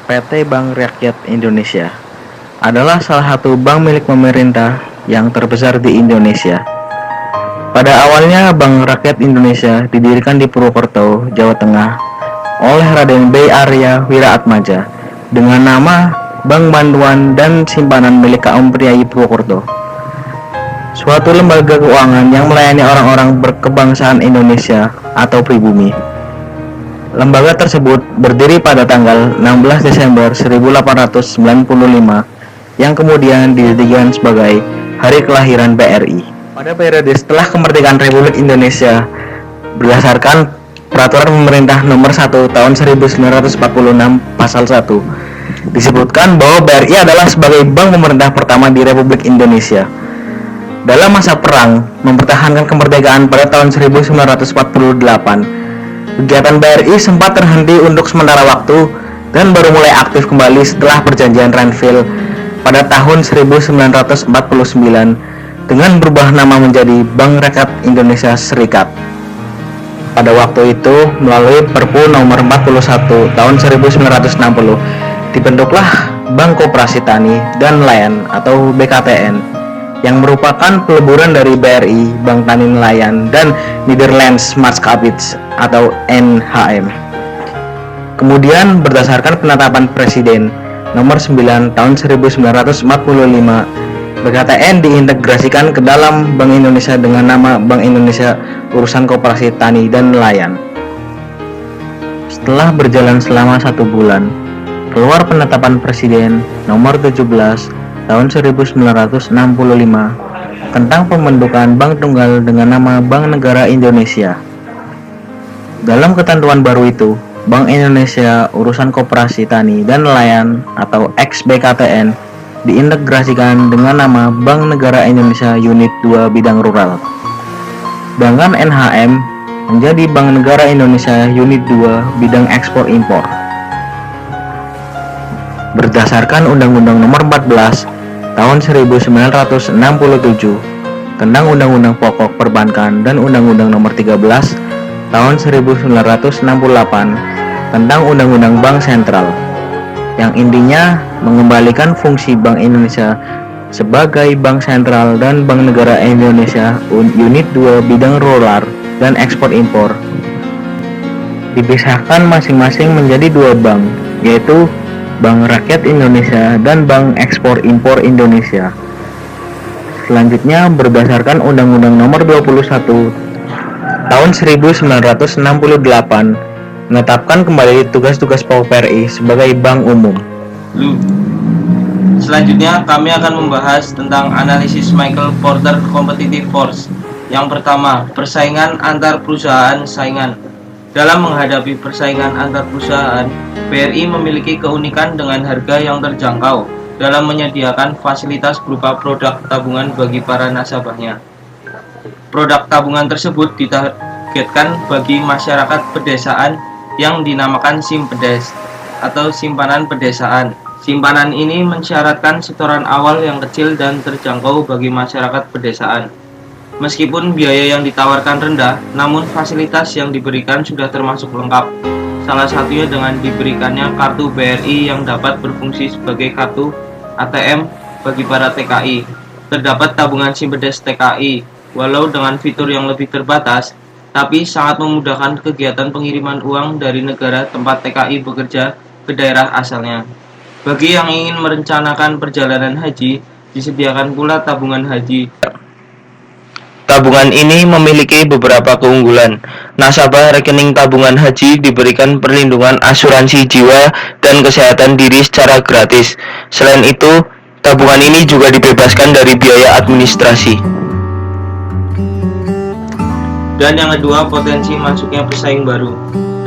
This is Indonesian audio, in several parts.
PT Bank Rakyat Indonesia adalah salah satu bank milik pemerintah yang terbesar di Indonesia. Pada awalnya, Bank Rakyat Indonesia didirikan di Purwokerto, Jawa Tengah oleh Raden B. Arya Wiraatmaja dengan nama Bank Bantuan dan Simpanan milik kaum priai Purwokerto, suatu lembaga keuangan yang melayani orang-orang berkebangsaan Indonesia atau pribumi. Lembaga tersebut berdiri pada tanggal 16 Desember 1895 yang kemudian dijadikan sebagai hari kelahiran BRI. Pada periode setelah kemerdekaan Republik Indonesia, berdasarkan Peraturan Pemerintah Nomor 1 Tahun 1946 Pasal 1, disebutkan bahwa BRI adalah sebagai bank pemerintah pertama di Republik Indonesia. Dalam masa perang mempertahankan kemerdekaan pada tahun 1948, kegiatan BRI sempat terhenti untuk sementara waktu dan baru mulai aktif kembali setelah perjanjian Renville pada tahun 1949 dengan berubah nama menjadi Bank Rakyat Indonesia Serikat. Pada waktu itu, melalui Perpu Nomor 41 Tahun 1960, dibentuklah Bank Koperasi Tani dan Nelayan atau BKTN, yang merupakan peleburan dari BRI, Bank Tani Nelayan, dan Nederlands Maatschappij atau NHM. Kemudian berdasarkan penetapan Presiden Nomor 9 Tahun 1945, BKTN diintegrasikan ke dalam Bank Indonesia dengan nama Bank Indonesia Urusan Koperasi Tani dan Nelayan. Setelah berjalan selama 1 bulan, keluar penetapan Presiden Nomor 17 Tahun 1965 tentang pembentukan Bank Tunggal dengan nama Bank Negara Indonesia. Dalam ketentuan baru itu, Bank Indonesia Urusan Koperasi Tani dan Nelayan atau ex-BKTN diintegrasikan dengan nama Bank Negara Indonesia Unit 2 Bidang Rural. Sedangkan NHM menjadi Bank Negara Indonesia Unit 2 Bidang Ekspor Impor. Berdasarkan Undang-Undang Nomor 14 Tahun 1967 tentang Undang-Undang Pokok Perbankan dan Undang-Undang Nomor 13 Tahun 1968 tentang Undang-Undang Bank Sentral, yang intinya mengembalikan fungsi Bank Indonesia sebagai Bank Sentral dan Bank Negara Indonesia Unit 2 Bidang Rural dan Ekspor Impor dipisahkan masing-masing menjadi 2 bank, yaitu Bank Rakyat Indonesia dan Bank Ekspor Impor Indonesia. Selanjutnya, berdasarkan Undang-Undang Nomor 21 Tahun 1968 menetapkan kembali tugas-tugas pokok BRI sebagai bank umum. Selanjutnya kami akan membahas tentang analisis Michael Porter Competitive Force. Yang pertama, persaingan antar perusahaan saingan. Dalam menghadapi persaingan antar perusahaan, BRI memiliki keunikan dengan harga yang terjangkau dalam menyediakan fasilitas berupa produk tabungan bagi para nasabahnya. Produk tabungan tersebut ditargetkan bagi masyarakat pedesaan yang dinamakan SIMPEDES atau simpanan pedesaan. Simpanan ini mensyaratkan setoran awal yang kecil dan terjangkau bagi masyarakat pedesaan. Meskipun biaya yang ditawarkan rendah, namun fasilitas yang diberikan sudah termasuk lengkap. Salah satunya dengan diberikannya kartu BRI yang dapat berfungsi sebagai kartu ATM bagi para TKI. Terdapat tabungan SIMPEDES TKI, walau dengan fitur yang lebih terbatas, tapi sangat memudahkan kegiatan pengiriman uang dari negara tempat TKI bekerja ke daerah asalnya. Bagi yang ingin merencanakan perjalanan haji, disediakan pula tabungan haji. Tabungan ini memiliki beberapa keunggulan. Nasabah rekening tabungan haji diberikan perlindungan asuransi jiwa dan kesehatan diri secara gratis. Selain itu, tabungan ini juga dibebaskan dari biaya administrasi. Dan yang kedua, potensi masuknya pesaing baru.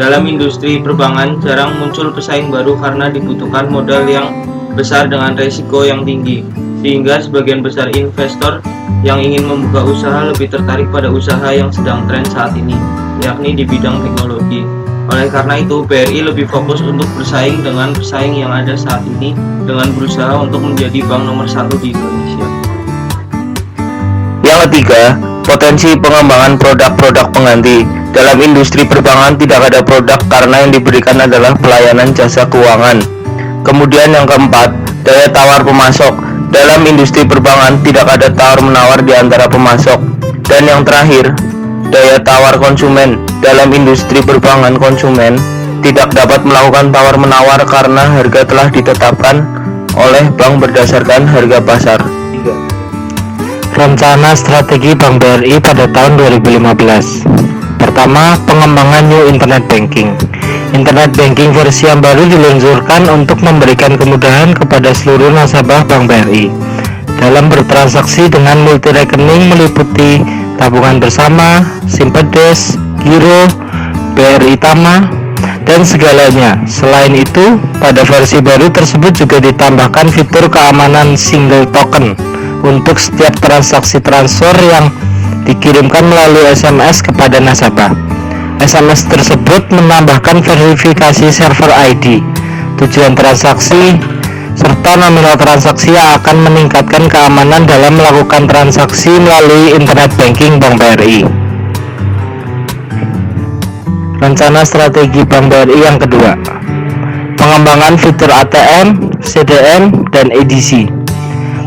Dalam industri perbankan jarang muncul pesaing baru karena dibutuhkan modal yang besar dengan resiko yang tinggi, sehingga sebagian besar investor yang ingin membuka usaha lebih tertarik pada usaha yang sedang tren saat ini, yakni di bidang teknologi. Oleh karena itu, BRI lebih fokus untuk bersaing dengan pesaing yang ada saat ini dengan berusaha untuk menjadi bank nomor 1 di Indonesia. Yang ketiga, potensi pengembangan produk-produk pengganti. Dalam industri perbankan tidak ada produk karena yang diberikan adalah pelayanan jasa keuangan. Kemudian yang keempat, daya tawar pemasok. Dalam industri perbankan tidak ada tawar-menawar di antara pemasok. Dan yang terakhir, daya tawar konsumen. Dalam industri perbankan, konsumen tidak dapat melakukan tawar-menawar karena harga telah ditetapkan oleh bank berdasarkan harga pasar. Rencana strategi Bank BRI pada tahun 2015. Pertama, pengembangan New Internet Banking. Internet Banking versi yang baru diluncurkan untuk memberikan kemudahan kepada seluruh nasabah Bank BRI dalam bertransaksi dengan multi rekening meliputi tabungan bersama, Simpedes, Giro, BRI Tama, dan segalanya. Selain itu, pada versi baru tersebut juga ditambahkan fitur keamanan single token untuk setiap transaksi transfer yang dikirimkan melalui SMS kepada nasabah. SMS tersebut menambahkan verifikasi server ID, tujuan transaksi, serta nominal transaksi yang akan meningkatkan keamanan dalam melakukan transaksi melalui internet banking Bank BRI. Rencana strategi Bank BRI yang kedua, pengembangan fitur ATM, CDM, dan EDC.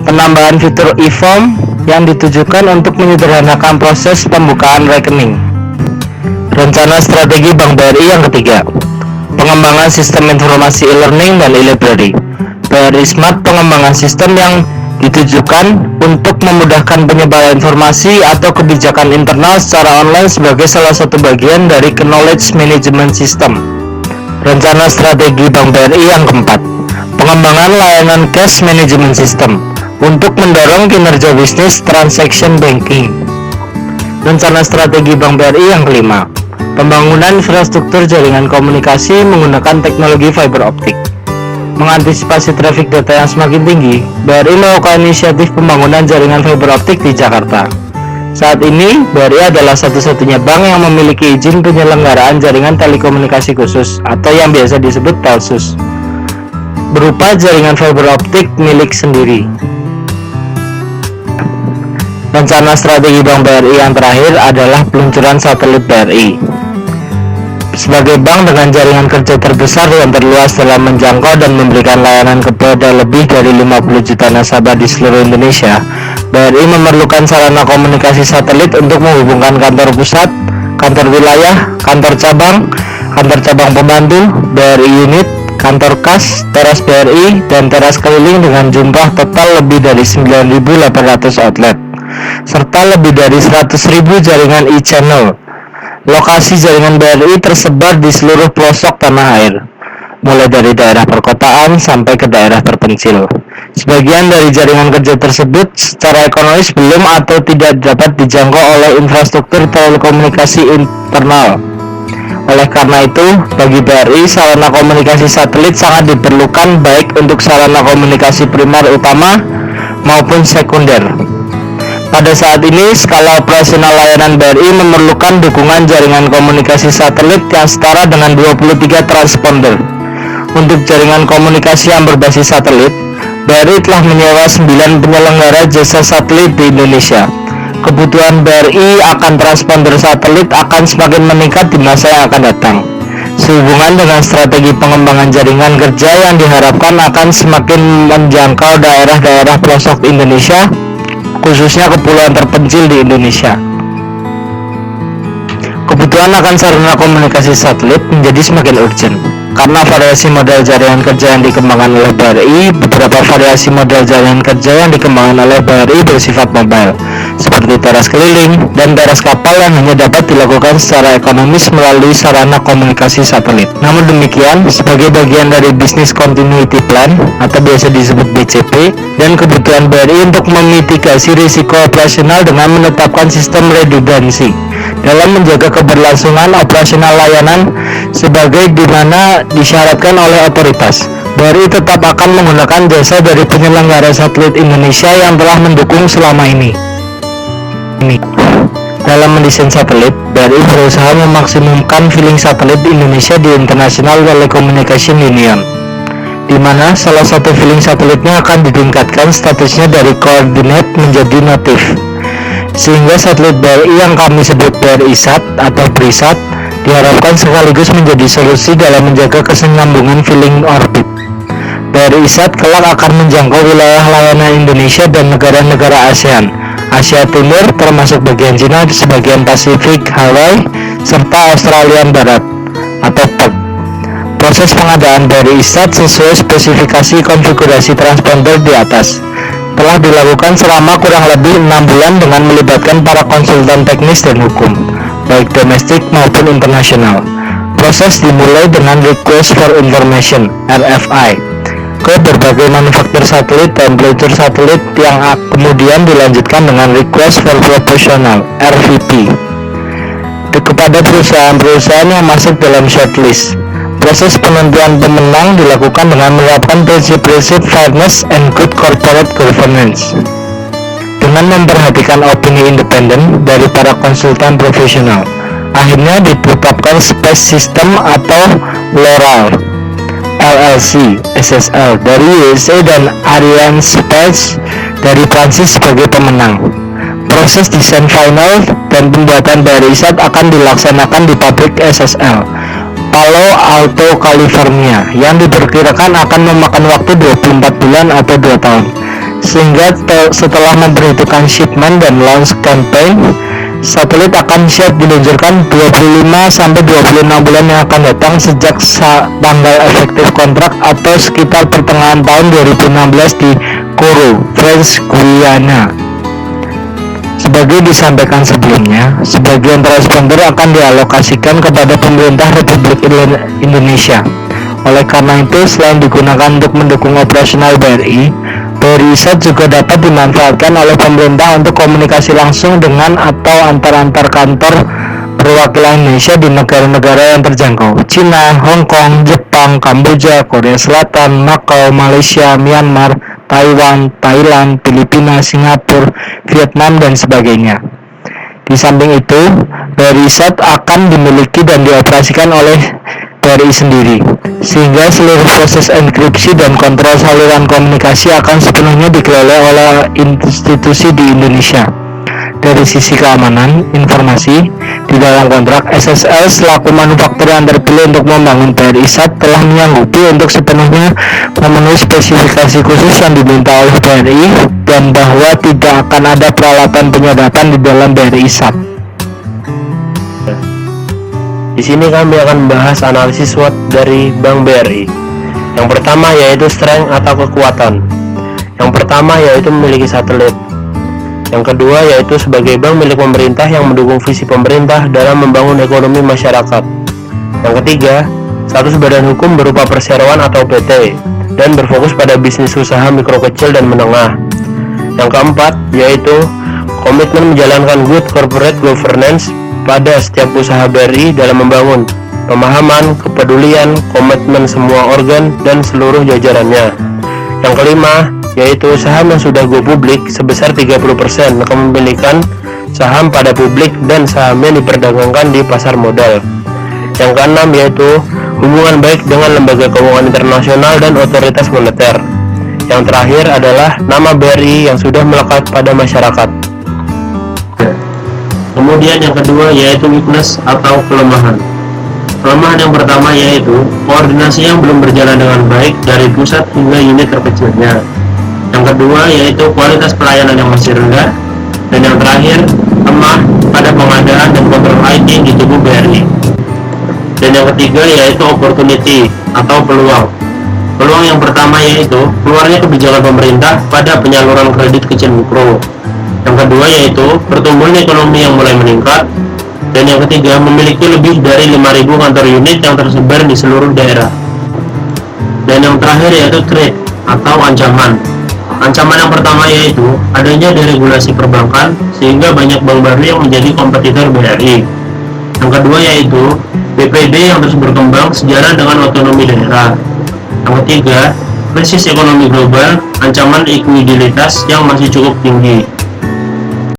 Penambahan fitur e-form yang ditujukan untuk menyederhanakan proses pembukaan rekening. Rencana strategi Bank BRI yang ketiga, pengembangan sistem informasi e-learning dan e-library. BRI Smart pengembangan sistem yang ditujukan untuk memudahkan penyebaran informasi atau kebijakan internal secara online sebagai salah satu bagian dari Knowledge Management System. Rencana strategi Bank BRI yang keempat, pengembangan layanan Cash Management System untuk mendorong kinerja bisnis transaction banking. Rencana strategi Bank BRI yang kelima, pembangunan infrastruktur jaringan komunikasi menggunakan teknologi fiber optik. Mengantisipasi traffic data yang semakin tinggi, BRI melakukan inisiatif pembangunan jaringan fiber optik di Jakarta. Saat ini, BRI adalah satu-satunya bank yang memiliki izin penyelenggaraan jaringan telekomunikasi khusus atau yang biasa disebut Telsus, berupa jaringan fiber optik milik sendiri. Rencana strategi Bank BRI yang terakhir adalah peluncuran satelit BRI. Sebagai bank dengan jaringan kerja terbesar dan terluas dalam menjangkau dan memberikan layanan kepada lebih dari 50 juta nasabah di seluruh Indonesia, BRI memerlukan sarana komunikasi satelit untuk menghubungkan kantor pusat, kantor wilayah, kantor cabang pembantu, BRI unit, kantor kas, teras BRI, dan teras keliling dengan jumlah total lebih dari 9.800 outlet, serta lebih dari 100.000 jaringan e-channel. Lokasi jaringan BRI tersebar di seluruh pelosok tanah air, mulai dari daerah perkotaan sampai ke daerah terpencil. Sebagian dari jaringan kerja tersebut secara ekonomis belum atau tidak dapat dijangkau oleh infrastruktur telekomunikasi internal. Oleh karena itu, bagi BRI, sarana komunikasi satelit sangat diperlukan baik untuk sarana komunikasi primer utama maupun sekunder. Pada saat ini, skala operasional layanan BRI memerlukan dukungan jaringan komunikasi satelit yang setara dengan 23 transponder. Untuk jaringan komunikasi yang berbasis satelit, BRI telah menyewa 9 penyelenggara jasa satelit di Indonesia. Kebutuhan BRI akan transponder satelit akan semakin meningkat di masa yang akan datang. Sehubungan dengan strategi pengembangan jaringan kerja yang diharapkan akan semakin menjangkau daerah-daerah pelosok Indonesia, khususnya kepulauan terpencil di Indonesia. Kebutuhan akan sarana komunikasi satelit menjadi semakin urgent. Karena variasi model jaringan kerja yang dikembangkan oleh BRI, beberapa variasi model jaringan kerja yang dikembangkan oleh BRI bersifat mobile, seperti teras keliling dan teras kapal yang hanya dapat dilakukan secara ekonomis melalui sarana komunikasi satelit. Namun demikian, sebagai bagian dari Business Continuity Plan atau biasa disebut BCP, dan kebutuhan BRI untuk memitigasi risiko operasional dengan menetapkan sistem redundansi dalam menjaga keberlangsungan operasional layanan sebagai dimana disyaratkan oleh otoritas. BRI tetap akan menggunakan jasa dari penyelenggara satelit Indonesia yang telah mendukung selama ini. Dalam mendesain satelit, BRI berusaha memaksimumkan filling satelit di Indonesia di International Telecommunication Union, di mana salah satu filling satelitnya akan ditingkatkan statusnya dari coordinate menjadi native, sehingga satelit BRI yang kami sebut BRI-SAT atau BRISAT diharapkan sekaligus menjadi solusi dalam menjaga kesinambungan filling orbit. BRI ISAT kelak akan menjangkau wilayah layanan Indonesia dan negara-negara ASEAN, Asia Timur termasuk bagian Cina, sebagian Pasifik, Hawaii, serta Australia Barat atau PEG. Proses pengadaan BRI ISAT sesuai spesifikasi konfigurasi transponder di atas telah dilakukan selama kurang lebih 6 bulan dengan melibatkan para konsultan teknis dan hukum, baik domestik maupun internasional. Proses dimulai dengan Request for Information (RFI) ke berbagai manufaktur satelit dan peluncur satelit yang kemudian dilanjutkan dengan Request for Proposal (RFP) kepada perusahaan-perusahaan yang masuk dalam shortlist. Proses penentuan pemenang dilakukan dengan menerapkan prinsip-prinsip fairness and good corporate governance dengan memperhatikan opini independen dari para konsultan profesional. Akhirnya ditetapkan Space System atau Loral LLC SSL dari USA dan Ariane Space dari Prancis sebagai pemenang. Proses desain final dan pembuatan BRI ISAT akan dilaksanakan di pabrik SSL Palo Alto, California, yang diperkirakan akan memakan waktu 24 bulan atau 2 tahun. Sehingga setelah memperhitungkan shipment dan launch campaign, satelit akan siap diluncurkan 25-26 bulan yang akan datang sejak tanggal efektif kontrak atau sekitar pertengahan tahun 2016 di Kourou, French Guiana. Sebagai disampaikan sebelumnya, sebagian transponder akan dialokasikan kepada pemerintah Republik Indonesia. Oleh karena itu, selain digunakan untuk mendukung operasional BRI ISAT juga dapat dimanfaatkan oleh pemerintah untuk komunikasi langsung dengan atau antar kantor perwakilan Indonesia di negara-negara yang terjangkau: Cina, Hong Kong, Jepang, Kamboja, Korea Selatan, Macau, Malaysia, Myanmar, Taiwan, Thailand, Filipina, Singapura, Vietnam, dan sebagainya. Di samping itu, BRI ISAT akan dimiliki dan dioperasikan oleh BRI sendiri, sehingga seluruh proses enkripsi dan kontrol saluran komunikasi akan sepenuhnya dikelola oleh institusi di Indonesia. Dari sisi keamanan informasi, di dalam kontrak SSL selaku manufaktur yang terpilih untuk membangun BRI ISAT telah menyanggupi untuk sepenuhnya memenuhi spesifikasi khusus yang diminta oleh BRI dan bahwa tidak akan ada peralatan penyadapan di dalam BRI ISAT. Di sini kami akan membahas analisis SWOT dari Bank BRI. Yang pertama yaitu strength atau kekuatan. Yang pertama yaitu memiliki satelit. Yang kedua yaitu sebagai bank milik pemerintah yang mendukung visi pemerintah dalam membangun ekonomi masyarakat. Yang ketiga, status badan hukum berupa perseroan atau PT dan berfokus pada bisnis usaha mikro kecil dan menengah. Yang keempat yaitu komitmen menjalankan good corporate governance pada setiap usaha BRI dalam membangun pemahaman, kepedulian, komitmen semua organ dan seluruh jajarannya. Yang kelima yaitu saham yang sudah go publik sebesar 30% kepemilikan saham pada publik dan sahamnya diperdagangkan di pasar modal. Yang keenam yaitu hubungan baik dengan lembaga keuangan internasional dan otoritas moneter. Yang terakhir adalah nama BRI yang sudah melekat pada masyarakat. Kemudian yang kedua yaitu weakness atau kelemahan. Kelemahan yang pertama yaitu koordinasi yang belum berjalan dengan baik dari pusat hingga unit terkecilnya. Yang kedua yaitu kualitas pelayanan yang masih rendah. Dan yang terakhir, lemah pada pengadaan dan kontrol IT di tubuh BRI. Dan yang ketiga yaitu opportunity atau peluang. Peluang yang pertama yaitu keluarnya kebijakan pemerintah pada penyaluran kredit kecil mikro. Yang kedua yaitu pertumbuhan ekonomi yang mulai meningkat. Dan yang ketiga, memiliki lebih dari 5.000 kantor unit yang tersebar di seluruh daerah. Dan yang terakhir yaitu threat atau ancaman. Ancaman yang pertama yaitu adanya deregulasi perbankan sehingga banyak bank baru yang menjadi kompetitor BRI. Yang kedua yaitu BPD yang terus berkembang sejalan dengan otonomi daerah. Yang ketiga, krisis ekonomi global, ancaman likuiditas yang masih cukup tinggi.